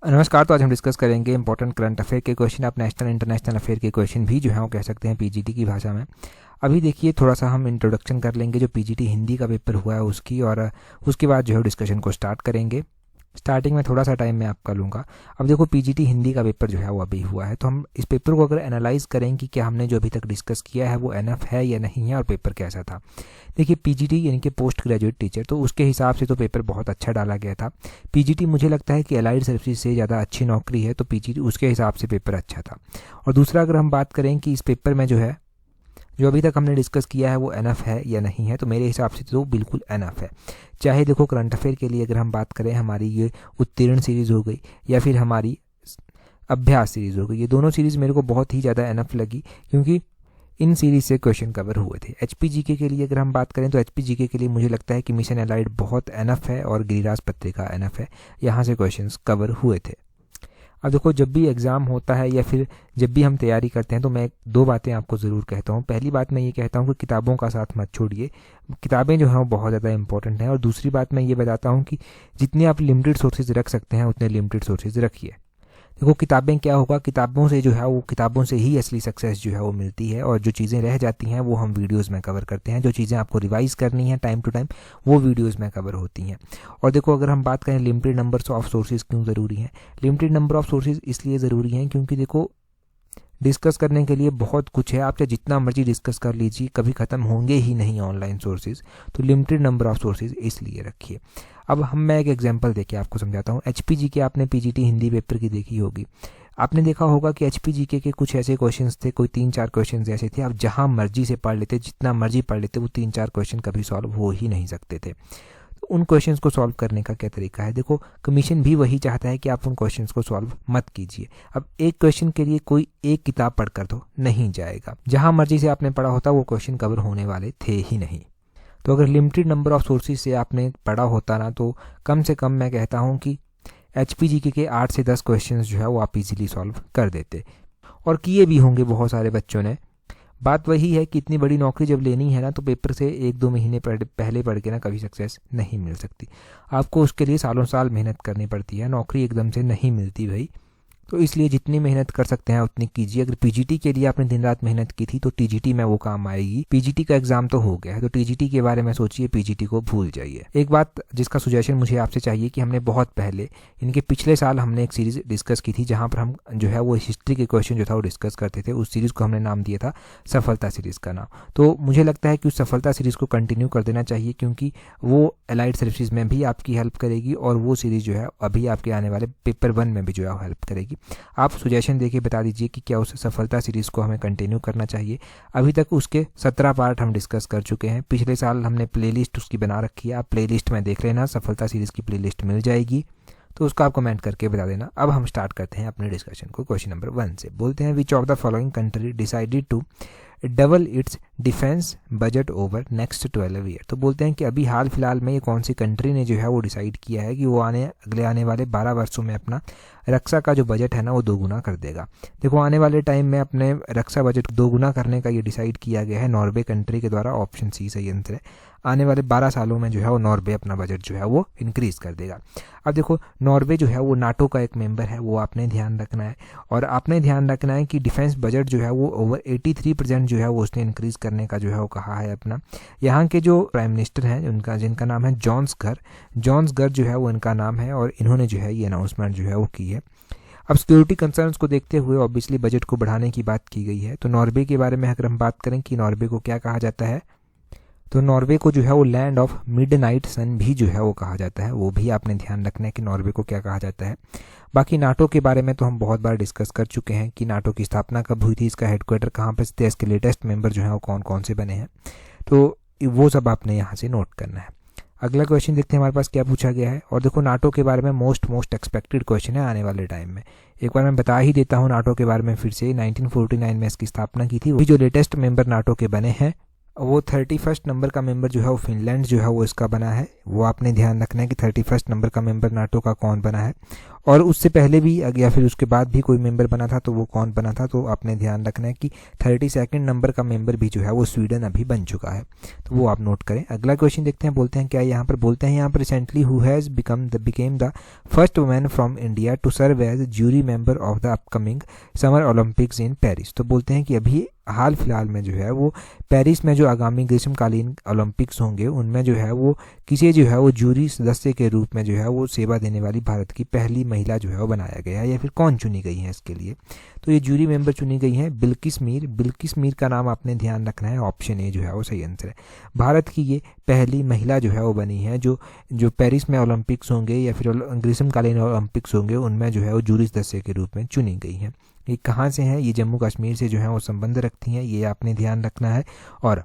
नमस्कार। तो आज हम डिस्कस करेंगे इंपॉर्टेंट करंट अफेयर के क्वेश्चन। आप नेशनल इंटरनेशनल अफेयर के क्वेश्चन भी जो है वो कह सकते हैं पीजीटी की भाषा में। अभी देखिए थोड़ा सा हम इंट्रोडक्शन कर लेंगे जो पीजीटी हिंदी का पेपर हुआ है उसकी, और उसके बाद जो है डिस्कशन को स्टार्ट करेंगे। स्टार्टिंग में थोड़ा सा टाइम मैं आपका लूँगा। अब देखो पीजीटी हिंदी का पेपर जो है वो अभी हुआ है, तो हम इस पेपर को अगर एनालाइज करें कि क्या हमने जो अभी तक डिस्कस किया है वो एनफ है या नहीं है और पेपर कैसा था। देखिए पीजीटी यानी कि पोस्ट ग्रेजुएट टीचर, तो उसके हिसाब से तो पेपर बहुत अच्छा डाला गया था। पीजीटी मुझे लगता है कि अलाइड सर्विसेज से ज़्यादा अच्छी नौकरी है, तो पीजीटी उसके हिसाब से पेपर अच्छा था। और दूसरा अगर हम बात करें कि इस पेपर में जो है जो अभी तक हमने डिस्कस किया है वो एनफ है या नहीं है, तो मेरे हिसाब से तो बिल्कुल एनफ है। चाहे देखो करंट अफेयर के लिए अगर हम बात करें, हमारी ये उत्तीर्ण सीरीज़ हो गई या फिर हमारी अभ्यास सीरीज़ हो गई, ये दोनों सीरीज़ मेरे को बहुत ही ज़्यादा एनफ लगी, क्योंकि इन सीरीज से क्वेश्चन कवर हुए थे। एचपीजीके के लिए अगर हम बात करें तो एचपीजीके के लिए मुझे लगता है कि मिशन एलाइड बहुत एनफ है और गिरिराज पत्रिका एनफ है, यहाँ से क्वेश्चंस कवर हुए थे। अब देखो जब भी एग्ज़ाम होता है या फिर जब भी हम तैयारी करते हैं तो मैं दो बातें आपको ज़रूर कहता हूँ। पहली बात मैं ये कहता हूँ कि किताबों का साथ मत छोड़िए, किताबें जो हैं वो बहुत ज़्यादा इंपॉर्टेंट हैं। और दूसरी बात मैं ये बताता हूँ कि जितने आप लिमिटेड सोर्सेज रख सकते हैं उतने लिमिटेड सोर्सेज रखिए। देखो किताबें क्या होगा, किताबों से जो है वो किताबों से ही असली सक्सेस जो है वो मिलती है, और जो चीज़ें रह जाती हैं वो हम वीडियोस में कवर करते हैं। जो चीज़ें आपको रिवाइज करनी है टाइम टू टाइम वो वीडियोस में कवर होती हैं। और देखो अगर हम बात करें लिमिटेड नंबर ऑफ सोर्सेज क्यों ज़रूरी हैं, लिमिटेड नंबर ऑफ सोर्सेज इसलिए ज़रूरी हैं क्योंकि देखो डिस्कस करने के लिए बहुत कुछ है। आप चाहे जितना मर्जी डिस्कस कर लीजिए, कभी ख़त्म होंगे ही नहीं ऑनलाइन सोर्सेज। तो लिमिटेड नंबर ऑफ सोर्सेज इसलिए रखिए। अब मैं एक एग्जांपल देके आपको समझाता हूँ। एचपीजीके आपने पीजीटी हिंदी पेपर की देखी होगी, आपने देखा होगा कि एचपीजीके के कुछ ऐसे क्वेश्चंस थे, कोई 3-4 क्वेश्चंस ऐसे थे, आप जहां मर्जी से पढ़ लेते, जितना मर्जी पढ़ लेते, वो 3-4 क्वेश्चन कभी सॉल्व हो ही नहीं सकते थे। तो उन क्वेश्चंस को सॉल्व करने का क्या तरीका है, देखो कमीशन भी वही चाहता है कि आप उन क्वेश्चंस को सॉल्व मत कीजिए। अब एक क्वेश्चन के लिए कोई एक किताब पढ़कर तो नहीं जाएगा, जहां मर्जी से आपने पढ़ा होता वो क्वेश्चन कवर होने वाले थे ही नहीं। तो अगर लिमिटेड नंबर ऑफ सोर्सेज से आपने पढ़ा होता ना, तो कम से कम मैं कहता हूँ कि एचपीजीके के 8 से 10 क्वेश्चंस जो है वो आप इजीली सॉल्व कर देते, और किए भी होंगे बहुत सारे बच्चों ने। बात वही है कि इतनी बड़ी नौकरी जब लेनी है ना, तो पेपर से 1-2 महीने पहले पढ़ के ना कभी सक्सेस नहीं मिल सकती। आपको उसके लिए सालों साल मेहनत करनी पड़ती है, नौकरी एकदम से नहीं मिलती भाई। तो इसलिए जितनी मेहनत कर सकते हैं उतनी कीजिए। अगर पीजीटी के लिए आपने दिन रात मेहनत की थी तो टीजीटी में वो काम आएगी। पीजीटी का एग्जाम तो हो गया है, तो टीजीटी के बारे में सोचिए, पीजीटी को भूल जाइए। एक बात जिसका सुजेशन मुझे आपसे चाहिए कि हमने बहुत पहले इनके पिछले साल हमने एक सीरीज डिस्कस की थी जहाँ पर हम जो है वो हिस्ट्री के क्वेश्चन जो था वो डिस्कस करते थे। उस सीरीज़ को हमने नाम दिया था सफलता सीरीज़ का नाम। तो मुझे लगता है कि उस सफलता सीरीज़ को कंटिन्यू कर देना चाहिए, क्योंकि वो अलाइड सर्विसेज में भी आपकी हेल्प करेगी और वो सीरीज़ जो है अभी आपके आने वाले पेपर 1 में भी जो है वो हेल्प करेगी। आप सुजेशन देके बता दीजिए कि क्या उस सफलता सीरीज़ को हमें कंटिन्यू करना चाहिए। अभी तक उसके 17 पार्ट हम डिस्कस कर चुके हैं। पिछले साल हमने प्लेलिस्ट उसकी बना रखी है, आप प्लेलिस्ट में देख लेना, सफलता सीरीज़ की प्लेलिस्ट मिल जाएगी, तो उसका आप कमेंट करके बता देना। अब हम स्टार्ट करते हैं अपने डिस्कशन को। क्वेश्चन नंबर 1 से बोलते हैं, which of the following country decided to double its defence budget over next 12 year. तो बोलते हैं कि अभी हाल फिलहाल में ये कौन सी कंट्री ने जो है वो डिसाइड किया है कि वो अगले आने वाले 12 वर्षों में अपना रक्षा का जो बजट है ना वो दोगुना कर देगा। देखो आने वाले टाइम में अपने रक्षा बजट दोगुना करने का ये डिसाइड किया गया है नॉर्वे कंट्री के द्वारा। ऑप्शन सी सही आंसर है। आने वाले 12 सालों में जो है वो नॉर्वे अपना बजट जो है वो इंक्रीज कर देगा। अब देखो नॉर्वे जो है वो नाटो का एक मेंबर है, वो आपने ध्यान रखना है। और आपने ध्यान रखना है कि डिफेंस बजट जो है वो ओवर 83% जो है वो उसने इंक्रीज करने का जो है वो कहा है अपना। यहाँ के जो प्राइम मिनिस्टर हैं उनका जिनका नाम है जॉन्स घर जो है वो इनका नाम है, और इन्होंने जो है ये अनाउंसमेंट जो है वो की है। अब सिक्योरिटी कंसर्न्स को देखते हुए ऑब्वियसली बजट को बढ़ाने की बात की गई है। तो नॉर्वे के बारे में अगर हम बात करें कि नॉर्वे को क्या कहा जाता है, तो नॉर्वे को जो है वो लैंड ऑफ मिडनाइट सन भी जो है वो कहा जाता है। वो भी आपने ध्यान रखना है कि नॉर्वे को क्या कहा जाता है। बाकी नाटो के बारे में तो हम बहुत बार डिस्कस कर चुके हैं कि नाटो की स्थापना कब हुई थी, इसका हेडक्वार्टर कहाँ पर स्थित है, इसके लेटेस्ट मेंबर जो है वो कौन कौन से बने हैं, तो वो सब आपने यहाँ से नोट करना है। अगला क्वेश्चन देखते हैं हमारे पास क्या पूछा गया है। और देखो नाटो के बारे में मोस्ट एक्सपेक्टेड क्वेश्चन है आने वाले टाइम में। एक बार मैं बता ही देता हूँ नाटो के बारे में फिर से। 1949 में इसकी स्थापना की थी। वही जो लेटेस्ट मेंबर नाटो के बने हैं वो 31 नंबर का मेंबर जो है वो फिनलैंड जो है वो इसका बना है। वो आपने ध्यान रखना है कि 31 नंबर का मेंबर नाटो का कौन बना है, और उससे पहले भी या फिर उसके बाद भी कोई मेंबर बना था तो वो कौन बना था। तो आपने ध्यान रखना है कि 32 नंबर का मेंबर भी जो है वो स्वीडन अभी बन चुका है, तो वो आप नोट करें। अगला क्वेश्चन देखते हैं, बोलते हैं क्या यहाँ पर, बोलते हैं यहाँ पर recently who has become the first women from India to serve as jury member of the upcoming summer Olympics in Paris. तो बोलते हैं कि अभी हाल फिलहाल में जो है वो पेरिस में जो आगामी ग्रीष्मकालीन ओलंपिक्स होंगे उनमें जो है वो किसे जो है वो जूरी सदस्य के रूप में जो है वो सेवा देने वाली भारत की पहली महिला जो है वो बनाया गया है, या फिर कौन चुनी गई है इसके लिए। तो ये जूरी मेंबर चुनी गई हैं बिल्किस मीर। बिल्किस मीर का नाम आपने ध्यान रखना है, ऑप्शन ए जो है वो सही आंसर है। भारत की ये पहली महिला जो है वो बनी है जो पेरिस में ओलंपिक्स होंगे या फिर ग्रीष्मकालीन ओलंपिक्स होंगे उनमें जो है वो जूरी सदस्य के रूप में चुनी गई हैं। ये कहाँ से हैं, ये जम्मू कश्मीर से जो है वो संबंध रखती हैं, ये आपने ध्यान रखना है। और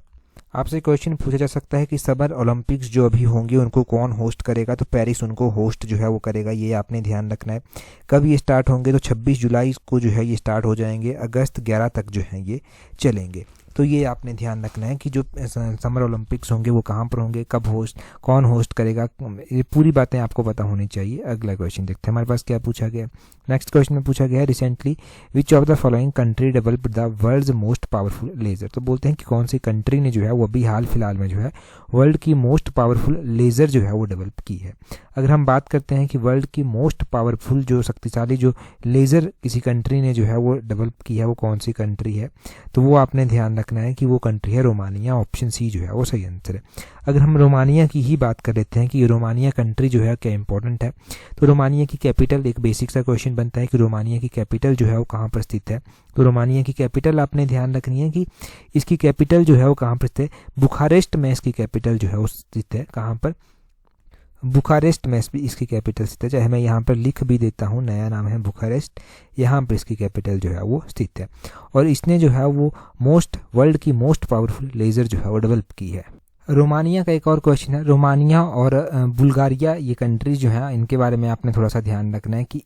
आपसे क्वेश्चन पूछा जा सकता है कि समर ओलंपिक्स जो अभी होंगे उनको कौन होस्ट करेगा, तो पेरिस उनको होस्ट जो है वो करेगा, ये आपने ध्यान रखना है। कब ये स्टार्ट होंगे, तो 26 जुलाई को जो है ये स्टार्ट हो जाएंगे, अगस्त 11 तक जो है ये चलेंगे। तो ये आपने ध्यान रखना है कि जो समर ओलंपिक्स होंगे वो कहाँ पर होंगे, कब कौन होस्ट करेगा, ये पूरी बातें आपको पता होनी चाहिए। अगला क्वेश्चन देखते हैं हमारे पास क्या पूछा गया। नेक्स्ट क्वेश्चन में पूछा गया है recently which of the following country developed the world's most powerful laser. तो बोलते हैं कि कौन सी कंट्री ने जो है वो अभी हाल फिलहाल में जो है वर्ल्ड की मोस्ट पावरफुल लेज़र जो है वो डेवलप की है। अगर हम बात करते हैं कि वर्ल्ड की मोस्ट पावरफुल जो शक्तिशाली जो लेज़र किसी कंट्री ने जो है वो डेवलप की है वो कौन सी कंट्री है, तो वो आपने ध्यान रखना है कि वो कंट्री है रोमानिया, ऑप्शन सी जो है वो सही आंसर है। अगर हम रोमानिया की ही बात कर लेते हैं कि रोमानिया कंट्री जो है क्या इंपॉर्टेंट है, तो रोमानिया की कैपिटल, एक बेसिक सा क्वेश्चन बनता है कि रोमानिया की कैपिटल जो है वो कहाँ पर स्थित है। तो रोमानिया की कैपिटल आपने ध्यान रखनी है कि इसकी कैपिटल जो है वो कहाँ पर स्थित है, बुखारेस्ट में इसकी कैपिटल जो है वो स्थित है। कहाँ पर, बुखारेस्ट में इसकी कैपिटल स्थित है, चाहे मैं यहाँ पर लिख भी देता हूँ, नया नाम है बुखारेस्ट, यहाँ पर इसकी कैपिटल जो है वो स्थित है। और इसने जो है वो वर्ल्ड की मोस्ट पावरफुल लेज़र जो है वो डेवलप की है। रोमानिया का एक और क्वेश्चन है, रोमानिया और बुल्गारिया ये कंट्रीज जो है इनके बारे में आपने थोड़ा सा ध्यान रखना है कि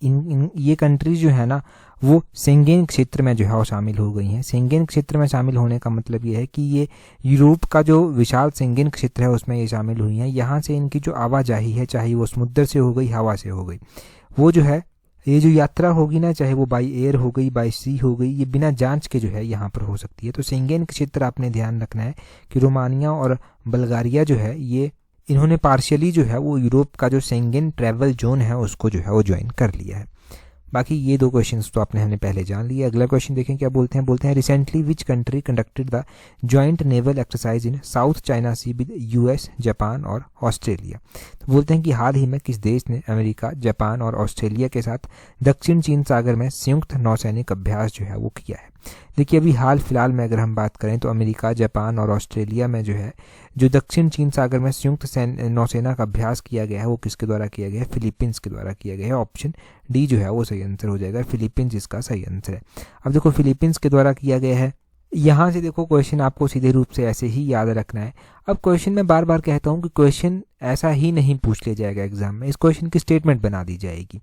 ये कंट्रीज जो है ना वो शेंगेन क्षेत्र में जो है वो शामिल हो गई हैं। शेंगेन क्षेत्र में शामिल होने का मतलब ये है कि ये यूरोप का जो विशाल शेंगेन क्षेत्र है उसमें ये शामिल हुई हैं। यहाँ से इनकी जो आवाजाही है, चाहे वो समुद्र से हो गई, हवा से हो गई, वो जो है ये जो यात्रा होगी ना, चाहे वो बाई एयर हो गई, बाई सी हो गई, ये बिना जांच के जो है यहाँ पर हो सकती है। तो शेंगेन क्षेत्र आपने ध्यान रखना है कि रोमानिया और बुल्गारिया जो है ये इन्होंने पार्शियली जो है वो यूरोप का जो शेंगेन ट्रैवल जोन है उसको जो है वो ज्वाइन कर लिया है। बाकी ये दो क्वेश्चंस तो हमने पहले जान लिया। अगला क्वेश्चन देखें क्या बोलते हैं recently which country conducted the joint naval exercise in South China Sea with US, Japan और ऑस्ट्रेलिया। तो बोलते हैं कि हाल ही में किस देश ने अमेरिका, जापान और ऑस्ट्रेलिया के साथ दक्षिण चीन सागर में संयुक्त नौसैनिक अभ्यास जो है वो किया है। देखिए अभी हाल फिलहाल में अगर हम बात करें तो अमेरिका, जापान और ऑस्ट्रेलिया में जो है जो दक्षिण चीन सागर में संयुक्त नौसेना का अभ्यास किया गया है वो किसके द्वारा किया गया है, फिलीपींस के द्वारा किया गया है। ऑप्शन डी जो है वो सही आंसर हो जाएगा, फिलीपींस इसका सही आंसर है। अब देखो फिलीपींस के द्वारा किया गया है, यहाँ से देखो क्वेश्चन आपको सीधे रूप से ऐसे ही याद रखना है। अब क्वेश्चन में बार बार कहता हूँ कि क्वेश्चन ऐसा ही नहीं पूछ लिया जाएगा एग्जाम में, इस क्वेश्चन की स्टेटमेंट बना दी जाएगी।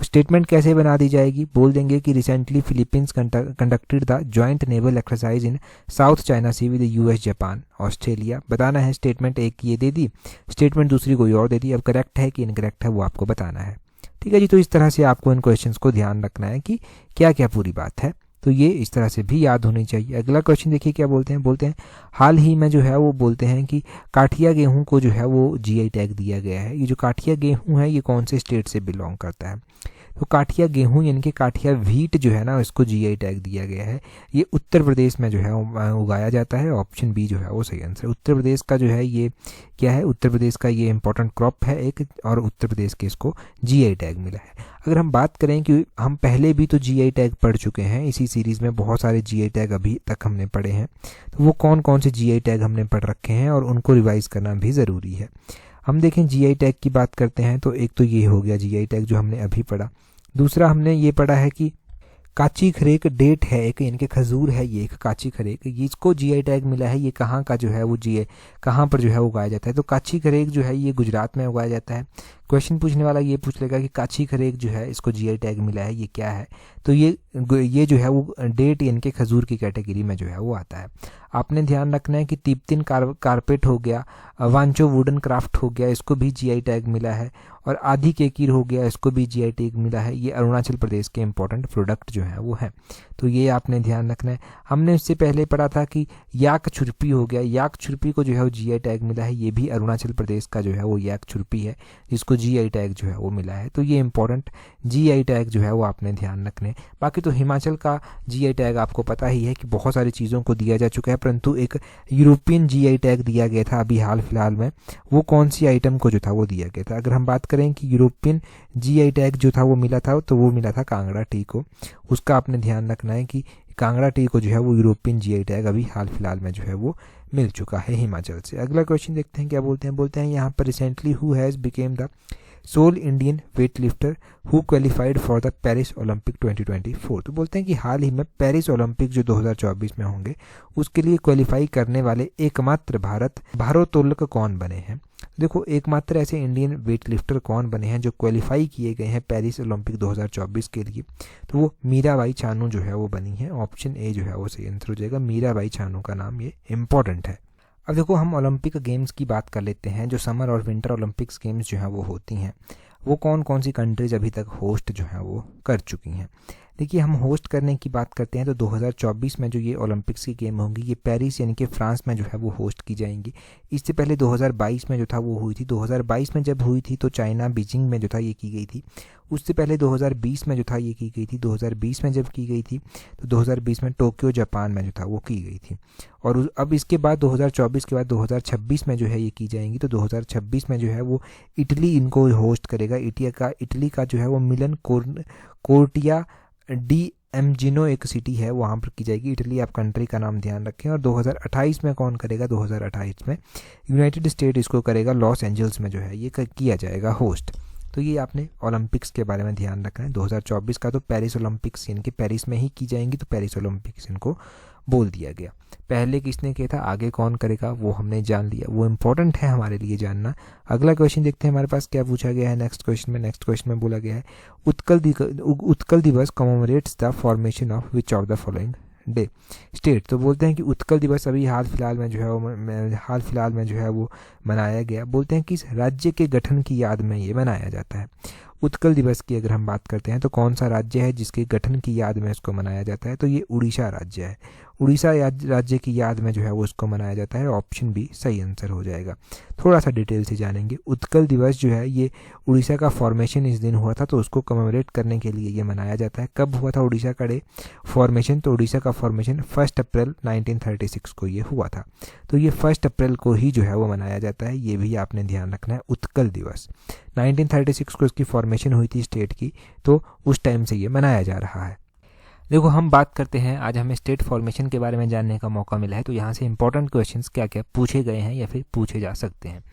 स्टेटमेंट कैसे बना दी जाएगी, बोल देंगे कि recently Philippines conducted the joint naval exercise in South China Sea with US, Japan, Australia. बताना है स्टेटमेंट एक ये दे दी, स्टेटमेंट दूसरी कोई और दे दी, अब करेक्ट है कि इनकरेक्ट है वो आपको बताना है। ठीक है जी, तो इस तरह से आपको इन क्वेश्चंस को ध्यान रखना है कि क्या क्या पूरी बात है, तो ये इस तरह से भी याद होनी चाहिए। अगला क्वेश्चन देखिए क्या बोलते हैं हाल ही में जो है वो बोलते हैं कि काठिया गेहूं को जो है वो जीआई टैग दिया गया है। ये जो काठिया गेहूं है ये कौन से स्टेट से बिलोंग करता है, तो काठिया गेहूं यानी कि काठिया व्हीट जो है ना इसको जीआई टैग दिया गया है। ये उत्तर प्रदेश में जो है उगाया जाता है, ऑप्शन बी जो है वो सही आंसर है। उत्तर प्रदेश का जो है ये क्या है, उत्तर प्रदेश का ये इंपॉर्टेंट क्रॉप है एक, और उत्तर प्रदेश के इसको जीआई टैग मिला है। अगर हम बात करें कि हम पहले भी तो जीआई टैग पढ़ चुके हैं, इसी सीरीज़ में बहुत सारे जीआई टैग अभी तक हमने पढ़े हैं, तो वो कौन कौन से जीआई टैग हमने पढ़ रखे हैं और उनको रिवाइज करना भी ज़रूरी है। हम देखें जीआई टैग की बात करते हैं तो एक तो ये हो गया जीआई टैग जो हमने अभी पढ़ा। दूसरा हमने ये पढ़ा है कि काची खरेक डेट है एक, इनके खजूर है ये एक काची खरेक, इसको जीआई टैग मिला है। ये कहाँ का जो है वो जीआई, कहाँ पर जो है उगाया जाता है? तो काची खरेक जो है ये गुजरात में उगाया जाता है। क्वेश्चन पूछने वाला ये पूछ लेगा कि काची खरेक जो है इसको जीआई टैग मिला है, ये क्या है? तो ये जो है वो डेट इनके खजूर की कैटेगरी में जो है वो आता है। आपने ध्यान रखना है कि तिब्बतिन कारपेट हो गया, वांचो वुडन क्राफ्ट हो गया, इसको भी जीआई टैग मिला है। और आदि केकीर हो गया, इसको भी जीआई टैग मिला है। ये अरुणाचल प्रदेश के इंपॉर्टेंट प्रोडक्ट जो है वो है, तो ये आपने ध्यान रखना है। हमने इससे पहले पढ़ा था कि याक छुरपी हो गया, याक छुरपी को जो है वो जीआई टैग मिला है। ये भी अरुणाचल प्रदेश का जो है वो याक छुरपी है, जिसको जीआई टैग जो है वो मिला है। तो ये इंपॉर्टेंट जीआई टैग जो है वो आपने ध्यान रखने। बाकी तो हिमाचल का जीआई टैग आपको पता ही है कि बहुत सारी चीज़ों को दिया जा चुका है, परंतु एक यूरोपियन जीआई टैग दिया गया था अभी हाल फिलहाल में। वो कौन सी आइटम को जो था वो दिया गया था? अगर हम बात करें कि यूरोपियन जीआई टैग जो था वो मिला था, तो वो मिला था कांगड़ा टी को। उसका आपने ध्यान रखना है कि कांगड़ा टी को जो है वो यूरोपियन जीआई टैग अभी हाल फिलहाल में जो है वो मिल चुका है हिमाचल से। अगला क्वेश्चन देखते हैं क्या बोलते हैं। बोलते हैं यहाँ पर recently who has become the sole Indian weightlifter who qualified for the Paris Olympic 2024। तो बोलते हैं कि हाल ही में पेरिस ओलंपिक जो 2024 में होंगे उसके लिए क्वालिफाई करने वाले एकमात्र भारोत्तोलक कौन बने हैं? देखो, एकमात्र ऐसे इंडियन वेट लिफ्टर कौन बने हैं जो क्वालिफाई किए गए हैं पेरिस ओलंपिक 2024 के लिए? तो वो मीराबाई चानू जो है वो बनी है। ऑप्शन ए जो है वो सही आंसर हो जाएगा। मीराबाई चानू का नाम ये इंपॉर्टेंट है। अब देखो, हम ओलंपिक गेम्स की बात कर लेते हैं। जो समर और विंटर ओलंपिक्स गेम्स जो हैं वो होती हैं, वो कौन कौन सी कंट्रीज अभी तक होस्ट जो हैं वो कर चुकी हैं। देखिए, हम होस्ट करने की बात करते हैं तो 2024 में जो ये ओलंपिक्स की गेम होंगी ये पेरिस यानी कि फ्रांस में जो है वो होस्ट की जाएंगी। इससे पहले 2022 में जो था वो हुई थी। 2022 में जब हुई थी तो चाइना बीजिंग में जो था ये की गई थी। उससे पहले 2020 में जो था ये की गई थी। 2020 में जब की गई थी तो 2020 में टोक्यो जापान में जो था वो की गई थी। और अब इसके बाद 2024 के बाद 2026 में जो है ये की जाएंगी। तो 2026 में जो है वो इटली इनको होस्ट करेगा। इटली का जो है वो मिलन कोर्टिया डी एमजिनो एक सिटी है, वहाँ पर की जाएगी। इटली आप कंट्री का नाम ध्यान रखें। और 2028 में कौन करेगा? 2028 में यूनाइटेड स्टेट इसको करेगा। लॉस एंजल्स में जो है ये किया जाएगा होस्ट। तो ये आपने ओलंपिक्स के बारे में ध्यान रखना है। 2024 का तो पेरिस ओलंपिक्स इनके पेरिस में ही की जाएंगी, तो पेरिस ओलंपिक्स इनको बोल दिया गया। पहले किसने किया था, आगे कौन करेगा, वो हमने जान लिया। वो इंपॉर्टेंट है हमारे लिए जानना। अगला क्वेश्चन देखते हैं हमारे पास क्या पूछा गया है नेक्स्ट क्वेश्चन में बोला गया है उत्कल दिवस commemorates the formation of which of the following day state. तो बोलते हैं कि उत्कल दिवस अभी हाल फिलहाल में जो है वो मनाया गया। बोलते हैं किस राज्य के गठन की याद में ये मनाया जाता है। उत्कल दिवस की अगर हम बात करते हैं तो कौन सा राज्य है जिसके गठन की याद में इसको मनाया जाता है? तो ये उड़ीसा राज्य है। उड़ीसा राज्य की याद में जो है वो इसको मनाया जाता है। ऑप्शन बी सही आंसर हो जाएगा। थोड़ा सा डिटेल से जानेंगे। उत्कल दिवस जो है ये उड़ीसा का फॉर्मेशन इस दिन हुआ था, तो उसको कमेमोरेट करने के लिए ये मनाया जाता है। कब हुआ था उड़ीसा का डे फॉर्मेशन? तो उड़ीसा का फॉर्मेशन 1 अप्रैल 1936 को ये हुआ था। तो ये 1 अप्रैल को ही जो है वो मनाया जाता है। ये भी आपने ध्यान रखना है। उत्कल दिवस 1936 को इसकी फॉर्मेशन हुई थी स्टेट की, तो उस टाइम से ये मनाया जा रहा है। देखो, हम बात करते हैं, आज हमें स्टेट फॉर्मेशन के बारे में जानने का मौका मिला है। तो यहाँ से इंपॉर्टेंट क्वेश्चंस क्या क्या पूछे गए हैं या फिर पूछे जा सकते हैं।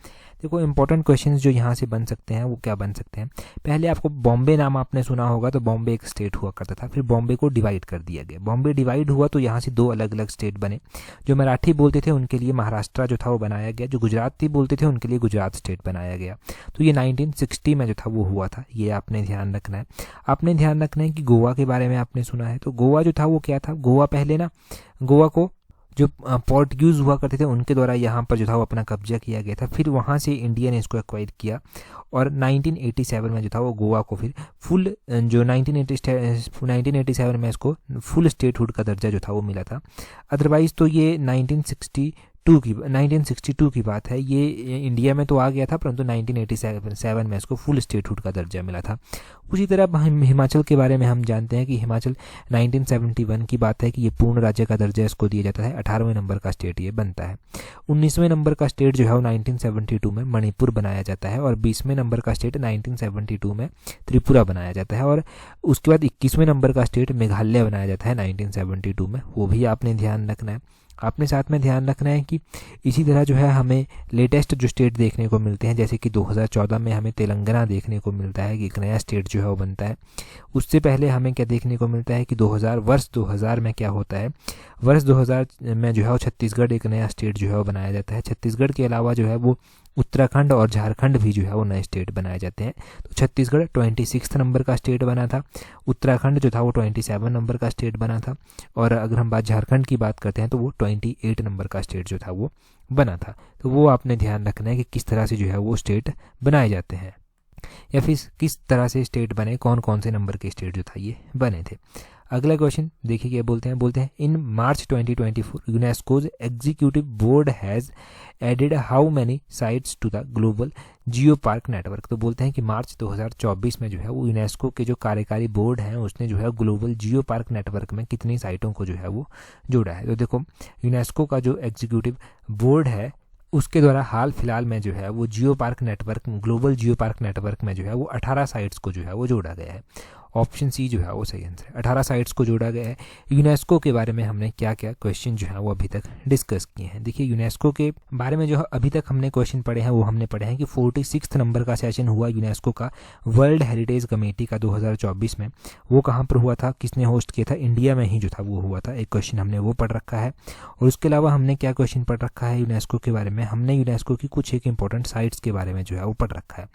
देखो, इंपॉर्टेंट क्वेश्चंस जो यहाँ से बन सकते हैं वो क्या बन सकते हैं। पहले आपको बॉम्बे नाम आपने सुना होगा, तो बॉम्बे एक स्टेट हुआ करता था, फिर बॉम्बे को डिवाइड कर दिया गया। बॉम्बे डिवाइड हुआ तो यहाँ से 2 अलग अलग स्टेट बने। जो मराठी बोलते थे उनके लिए महाराष्ट्र जो था वो बनाया गया, जो गुजराती बोलते थे उनके लिए गुजरात स्टेट बनाया गया। तो ये 1960 में जो था वो हुआ था। ये आपने ध्यान रखना है। आपने ध्यान रखना है कि गोवा के बारे में आपने सुना है। तो गोवा जो था वो क्या था, गोवा पहले ना गोवा को जो पोर्टुगीज हुआ करते थे उनके द्वारा यहाँ पर जो था वो अपना कब्जा किया गया था। फिर वहाँ से इंडिया ने इसको एक्वायर किया और 1987 में जो था वो गोवा को फिर फुल जो 1987 में इसको फुल स्टेटहुड का दर्जा जो था वो मिला था। अदरवाइज़ तो ये 1962 की बात है। ये इंडिया में तो आ गया था, परंतु 1987 में इसको फुल स्टेटहुड का दर्जा मिला था। उसी तरह हिमाचल के बारे में हम जानते हैं कि हिमाचल 1971 की बात है कि ये पूर्ण राज्य का दर्जा इसको दिया जाता है। 18वें नंबर का स्टेट ये बनता है। 19वें नंबर का स्टेट जो है वो 1972 में मणिपुर बनाया जाता है और 20वें नंबर का स्टेट 1972 में त्रिपुरा बनाया जाता है और उसके बाद 21वें नंबर का स्टेट मेघालय बनाया जाता है 1972 में। वो भी आपने ध्यान रखना है। आपने साथ में ध्यान रखना है कि इसी तरह जो है हमें लेटेस्ट जो स्टेट देखने को मिलते हैं, जैसे कि 2014 में हमें तेलंगाना देखने को मिलता है कि एक नया स्टेट जो है वो बनता है। उससे पहले हमें क्या देखने को मिलता है कि वर्ष 2000 में क्या होता है, वर्ष 2000 में जो है वो छत्तीसगढ़ एक नया स्टेट जो है वो बनाया जाता है। छत्तीसगढ़ के अलावा जो है वो उत्तराखंड और झारखंड भी जो है वो नए स्टेट बनाए जाते हैं। तो छत्तीसगढ़ 26 नंबर का स्टेट बना था, उत्तराखंड जो था वो 27 नंबर का स्टेट बना था, और अगर हम झारखंड की बात करते हैं तो वो 28 नंबर का स्टेट जो था वो बना था। तो वो आपने ध्यान रखना है कि किस तरह से जो है वो स्टेट बनाए जाते हैं, या फिर किस तरह से स्टेट बने, कौन कौन से नंबर के स्टेट जो था ये बने थे। अगला क्वेश्चन देखिए क्या बोलते हैं in March 2024 UNESCO's executive board has added how many sites to the global geopark network. तो बोलते हैं कि मार्च 2024 में जो है वो यूनेस्को के जो कार्यकारी बोर्ड हैं उसने जो है ग्लोबल जियो पार्क नेटवर्क में कितनी साइटों को जो है वो जोड़ा है। तो देखो यूनेस्को का जो एग्जीक्यूटिव बोर्ड है उसके द्वारा हाल फिलहाल में जो है वो geo park network, global geopark network में जो है वो 18 साइट्स को जो है वो जोड़ा गया है। ऑप्शन सी जो है वो सही आंसर है, 18 साइट्स को जोड़ा गया है। यूनेस्को के बारे में हमने क्या क्या क्वेश्चन जो है वो अभी तक डिस्कस किए हैं। देखिए यूनेस्को के बारे में जो अभी तक हमने क्वेश्चन पढ़े हैं वो हमने पढ़े हैं कि 46 नंबर का सेशन हुआ यूनेस्को का वर्ल्ड हेरिटेज कमेटी का 2024 में। वो कहाँ पर हुआ था, किसने होस्ट किया था, इंडिया में ही जो था वो हुआ था। एक क्वेश्चन हमने वो पढ़ रखा है। और उसके अलावा हमने क्या क्वेश्चन पढ़ रखा है यूनेस्को के बारे में, हमने यूनेस्को की कुछ एक इंपॉर्टेंट साइट्स के बारे में जो है वो पढ़ रखा है।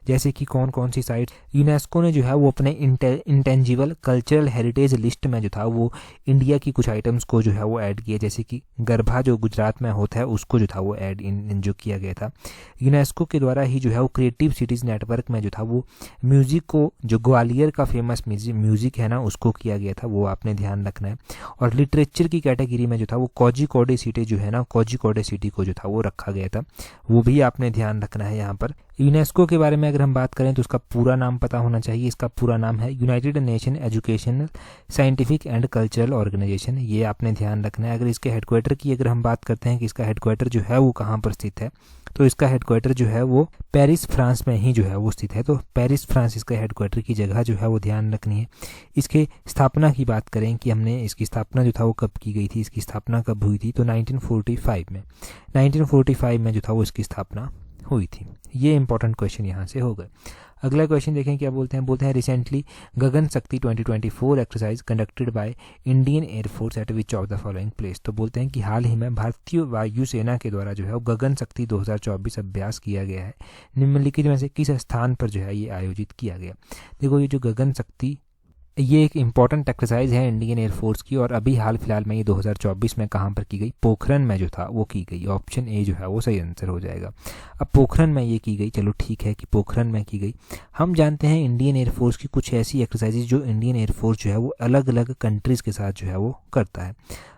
जैसे कि कौन कौन सी साइट्स यूनेस्को ने जो है वो अपने इंटेंजिबल कल्चरल हेरिटेज लिस्ट में जो था वो इंडिया की कुछ आइटम्स को जो है वो ऐड किया, जैसे कि गरबा जो गुजरात में होता है उसको जो था वो ऐड जो किया गया था। यूनेस्को के द्वारा ही जो है वो क्रिएटिव सिटीज़ नेटवर्क में जो था वो म्यूज़िक को, जो ग्वालियर का फेमस म्यूज़िक है ना उसको किया गया था, वो आपने ध्यान रखना है। और लिटरेचर की कैटेगरी में जो था वो कोझिकोड सिटी जो है ना, कोझिकोड सिटी को जो था वो रखा गया था, वो भी आपने ध्यान रखना है यहाँ पर। यूनेस्को के बारे में अगर हम बात करें तो उसका पूरा नाम पता होना चाहिए। इसका पूरा नाम है United Nation Educational Scientific and Cultural Organization, ये आपने ध्यान रखना है। अगर इसके हेडक्वार्टर की अगर हम बात करते हैं कि इसका हेडक्वार्टर जो है वो कहाँ पर स्थित है, तो इसका हेडक्वार्टर जो है वो पेरिस फ्रांस में ही जो है वो स्थित है। तो पेरिस फ्रांस इसका हेडक्वार्टर की जगह जो है वो ध्यान रखनी है। इसके स्थापना की बात करें कि हमने इसकी स्थापना जो था वो कब की गई थी, इसकी स्थापना कब हुई थी, तो 1945 में, 1945 में जो था वो इसकी स्थापना हुई थी। ये इंपॉर्टेंट क्वेश्चन यहाँ से हो गए। अगला क्वेश्चन देखें क्या बोलते हैं रिसेंटली गगन शक्ति 2024 exercise conducted by Indian air force eight which of the following place. तो बोलते हैं कि हाल ही में भारतीय वायुसेना के द्वारा जो है वो गगन शक्ति 2024 अभ्यास किया गया है, निम्नलिखित में से किस स्थान पर जो है ये आयोजित किया गया। देखो ये जो गगन शक्ति ये एक इम्पॉर्टेंट एक्सरसाइज है इंडियन एयरफोर्स की, और अभी हाल फिलहाल में ये 2024 में कहाँ पर की गई, पोखरन में जो था वो की गई। ऑप्शन ए जो है वो सही आंसर हो जाएगा। अब पोखरन में ये की गई, चलो ठीक है कि पोखरन में की गई। हम जानते हैं इंडियन एयरफोर्स की कुछ ऐसी एक्सरसाइजेज जो इंडियन एयरफोर्स जो है वो अलग अलग कंट्रीज़ के साथ जो है वो करता है।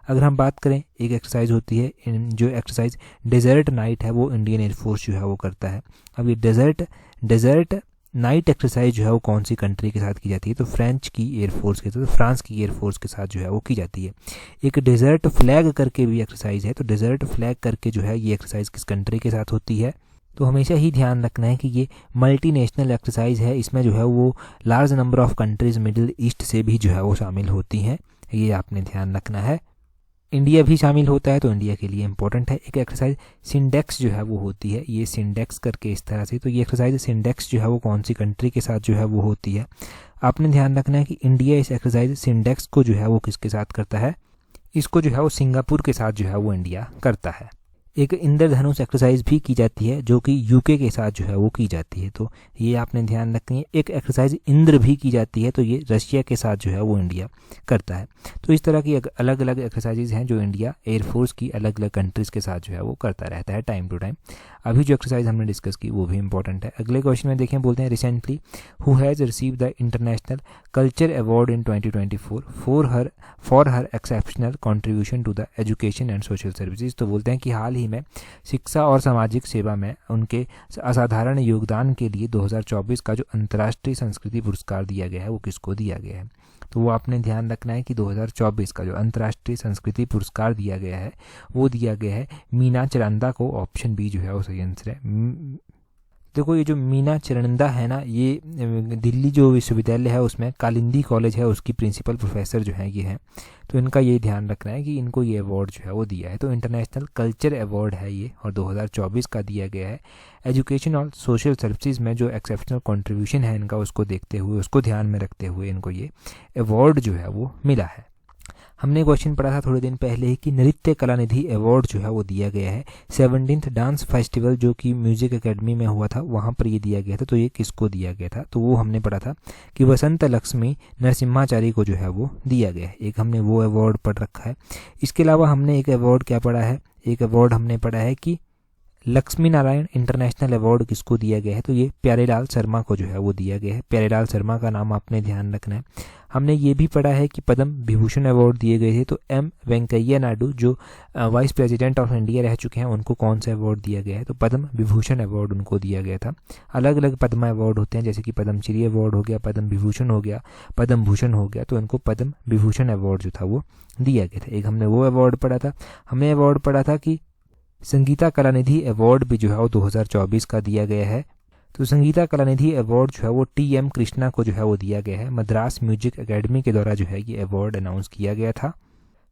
अगर हम बात करें, एक एक्सरसाइज होती है जो एक्सरसाइज डेजर्ट नाइट है वो इंडियन एयरफोर्स जो है वो करता है। अब ये डेजर्ट नाइट एक्सरसाइज जो है वो कौन सी कंट्री के साथ की जाती है, तो फ्रेंच की एयरफोर्स के साथ, तो फ्रांस की एयरफोर्स के साथ जो है वो की जाती है। एक डेजर्ट फ्लैग करके भी एक्सरसाइज है, तो डेजर्ट फ्लैग करके जो है ये एक्सरसाइज किस कंट्री के साथ होती है, तो हमेशा ही ध्यान रखना है कि ये मल्टीनेशनल एक्सरसाइज है। इसमें जो है वो large number of countries middle east से भी जो है वो शामिल होती हैं, ये आपने ध्यान रखना है। इंडिया भी शामिल होता है तो इंडिया के लिए इंपॉर्टेंट है। एक एक्सरसाइज सिंडेक्स जो है वो होती है, ये सिंडेक्स करके इस तरह से, तो ये एक्सरसाइज सिंडेक्स जो है वो कौन सी कंट्री के साथ जो है वो होती है। आपने ध्यान रखना है कि इंडिया इस एक्सरसाइज सिंडेक्स को जो है वो किसके साथ करता है, इसको जो है वो सिंगापुर के साथ जो है वो इंडिया करता है। एक इंद्रधनुष एक्सरसाइज भी की जाती है जो कि यूके के साथ जो है वो की जाती है, तो ये आपने ध्यान रखनी है। एक एक्सरसाइज इंद्र भी की जाती है, तो ये रशिया के साथ जो है वो इंडिया करता है। तो इस तरह की अलग अलग एक्सरसाइजेज हैं जो इंडिया एयरफोर्स की अलग अलग कंट्रीज़ के साथ जो है वो करता रहता है टाइम टू टाइम। अभी जो एक्सरसाइज हमने डिस्कस की वो भी इंपॉर्टेंट है। अगले क्वेश्चन में देखें, बोलते हैं recently who has receive the international culture award in 2024 for her exceptional contribution to the education and social services. तो बोलते हैं कि हाल ही में शिक्षा और सामाजिक सेवा में उनके असाधारण योगदान के लिए 2024 का जो अंतर्राष्ट्रीय संस्कृति पुरस्कार दिया गया है वो किसको दिया गया है। तो वो आपने ध्यान रखना है कि 2024 का जो अंतर्राष्ट्रीय संस्कृति पुरस्कार दिया गया है वो दिया गया है मीना चरांदा को। ऑप्शन बी जो है वो सही आंसर है। देखो ये जो मीना चिरंदा है ना, ये दिल्ली जो विश्वविद्यालय है उसमें कालिंदी कॉलेज है, उसकी प्रिंसिपल प्रोफेसर जो है ये हैं। तो इनका ये ध्यान रखना है कि इनको ये अवार्ड जो है वो दिया है। तो इंटरनेशनल कल्चर अवार्ड है ये, और 2024 का दिया गया है। एजुकेशन और सोशल सर्विसेज में जो एक्सेप्शनल कंट्रीब्यूशन है इनका, उसको देखते हुए, उसको ध्यान में रखते हुए इनको ये अवार्ड जो है वो मिला है। हमने क्वेश्चन पढ़ा था थोड़े दिन पहले ही कि नृत्य कला निधि अवार्ड जो है वो दिया गया है 17th डांस फेस्टिवल जो कि म्यूजिक एकेडमी में हुआ था, वहाँ पर ये दिया गया था। तो ये किसको दिया गया था, तो वो हमने पढ़ा था कि वसंत लक्ष्मी नरसिम्हाचारी को जो है वो दिया गया है। एक हमने वो अवार्ड पढ़ रखा है। इसके अलावा हमने एक अवार्ड क्या पढ़ा है, एक अवार्ड हमने पढ़ा है कि लक्ष्मी नारायण इंटरनेशनल अवार्ड किसको दिया गया है, तो ये प्यारेलाल शर्मा को जो है वो दिया गया है। प्यारेलाल शर्मा का नाम आपने ध्यान रखना है। हमने ये भी पढ़ा है कि पद्म विभूषण अवार्ड दिए गए थे, तो एम वेंकैया नायडू जो वाइस प्रेसिडेंट ऑफ इंडिया रह चुके हैं, उनको कौन सा अवार्ड दिया गया है, तो पद्म विभूषण अवार्ड उनको दिया गया था। अलग अलग पद्म अवार्ड होते हैं, जैसे कि पद्मश्री अवार्ड हो गया, पद्म विभूषण हो गया, पद्म भूषण हो गया, तो इनको पद्म विभूषण अवार्ड जो था वो दिया गया था। एक हमने वो अवार्ड पढ़ा था। हमने अवार्ड पढ़ा था कि संगीता कलानिधि अवार्ड भी जो है वो 2024 का दिया गया है। तो संगीता कलानिधि अवार्ड जो है वो टी.एम. कृष्णा को जो है वो दिया गया है। मद्रास म्यूजिक एकेडमी के द्वारा जो है ये अवार्ड अनाउंस किया गया था।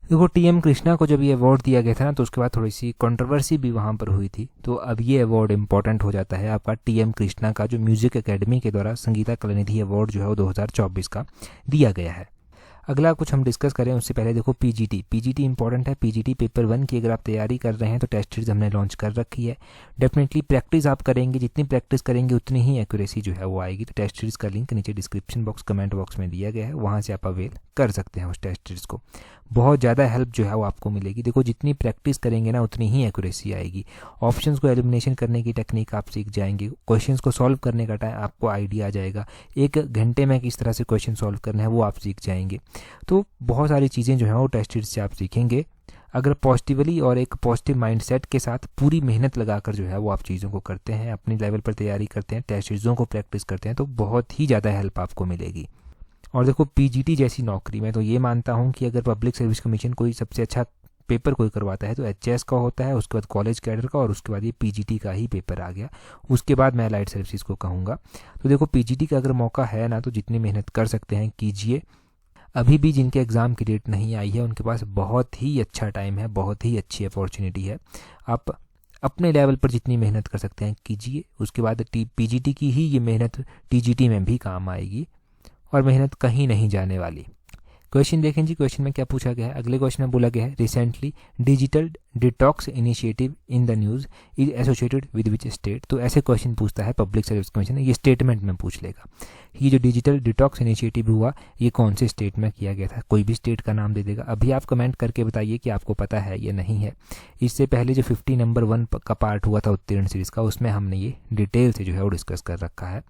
देखो टी.एम. कृष्णा को जब ये अवार्ड दिया गया था ना, तो उसके बाद थोड़ी सी कंट्रोवर्सी भी वहाँ पर हुई थी। तो अब ये अवार्ड इंपॉर्टेंट हो जाता है आपका टी.एम. कृष्णा का, जो म्यूजिक एकेडमी के द्वारा संगीता कलानिधि अवार्ड जो है वो 2024 का दिया गया है। अगला कुछ हम डिस्कस करें उससे पहले देखो पीजीटी इंपॉर्टेंट है। पीजीटी पेपर 1 की अगर आप तैयारी कर रहे हैं तो टेस्ट सीरीज हमने लॉन्च कर रखी है। डेफिनेटली प्रैक्टिस आप करेंगे, जितनी प्रैक्टिस करेंगे उतनी ही एक्यूरेसी जो है वो आएगी। तो टेस्ट सीरीज का लिंक नीचे डिस्क्रिप्शन बॉक्स, कमेंट बॉक्स में दिया गया है, वहाँ से आप अवेल कर सकते हैं उस टेस्ट सीरीज को। बहुत ज़्यादा हेल्प जो है वो आपको मिलेगी। देखो जितनी प्रैक्टिस करेंगे ना उतनी ही एक्यूरेसी आएगी। ऑप्शंस को एलिमिनेशन करने की टेक्निक आप सीख जाएंगे। क्वेश्चंस को सॉल्व करने का टाइम आपको आइडिया आ जाएगा। 1 घंटे में किस तरह से क्वेश्चन सॉल्व करना है वो आप सीख जाएंगे। तो बहुत सारी चीज़ें जो हैं वो टेस्ट सीरीज से आप सीखेंगे। अगर पॉजिटिवली और एक पॉजिटिव माइंडसेट के साथ पूरी मेहनत लगाकर जो है वो आप चीज़ों को करते हैं, अपनी लेवल पर तैयारी करते हैं, टेस्ट सीरीज़ों को प्रैक्टिस करते हैं, तो बहुत ही ज़्यादा हेल्प आपको मिलेगी। और देखो पीजीटी जैसी नौकरी में तो ये मानता हूँ कि अगर पब्लिक सर्विस कमीशन कोई सबसे अच्छा पेपर कोई करवाता है तो एचएस का होता है, उसके बाद कॉलेज कैडर का, और उसके बाद ये पीजीटी का ही पेपर आ गया। उसके बाद मैं अलाइड सर्विसेज को कहूँगा। तो देखो पीजीटी का अगर मौका है ना, तो जितनी मेहनत कर सकते हैं कीजिए। अभी भी जिनके एग्ज़ाम की डेट नहीं आई है उनके पास बहुत ही अच्छा टाइम है, बहुत ही अच्छी अपॉर्चुनिटी है। आप अपने लेवल पर जितनी मेहनत कर सकते हैं कीजिए। उसके बाद पीजीटी की ही ये मेहनत टीजीटी में भी काम आएगी, और मेहनत कहीं नहीं जाने वाली। क्वेश्चन देखें जी, क्वेश्चन में क्या पूछा गया है। अगले क्वेश्चन में बोला गया है recently digital detox initiative in the news is associated with which state. तो ऐसे क्वेश्चन पूछता है पब्लिक सर्विस कमीशन, ये स्टेटमेंट में पूछ लेगा। ये जो डिजिटल डिटॉक्स इनिशिएटिव हुआ ये कौन से स्टेट में किया गया था, कोई भी स्टेट का नाम दे देगा। अभी आप कमेंट करके बताइए कि आपको पता है या नहीं है। इससे पहले जो 50 नंबर 1 का पार्ट हुआ था उत्तीर्ण सीरीज़ का, उसमें हमने ये डिटेल से जो है वो डिस्कस कर रखा है।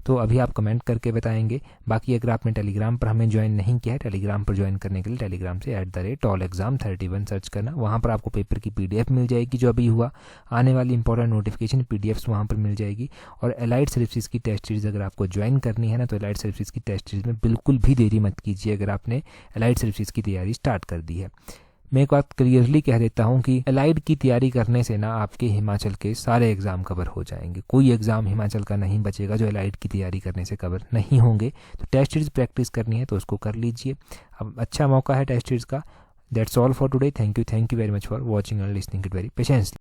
तो अभी आप कमेंट करके बताएंगे। बाकी अगर आपने टेलीग्राम पर हमें ज्वाइन नहीं किया है, टेलीग्राम पर ज्वाइन करने के लिए टेलीग्राम से @allexam31 सर्च करना। वहाँ पर आपको पेपर की PDF मिल जाएगी जो अभी हुआ। आने वाली इंपॉर्टेंट नोटिफिकेशन PDFs वहाँ पर मिल जाएगी। और अलाइड सर्विसेज की टेस्ट सीरीज़ अगर आपको ज्वाइन करनी है ना, तो अलाइड सर्विसेज की टेस्ट सीरीज़ में बिल्कुल भी देरी मत कीजिए अगर आपने अलाइड सर्विसेज की तैयारी स्टार्ट कर दी है। मैं एक बात क्लियरली कह देता हूं कि अलाइड की तैयारी करने से ना आपके हिमाचल के सारे एग्ज़ाम कवर हो जाएंगे। कोई एग्ज़ाम हिमाचल का नहीं बचेगा जो अलाइड की तैयारी करने से कवर नहीं होंगे। तो टेस्ट सीरीज़ प्रैक्टिस करनी है तो उसको कर लीजिए। अब अच्छा मौका है टेस्ट सीरीज़ का। That's all for today. Thank you very much for watching and listening it very patiently.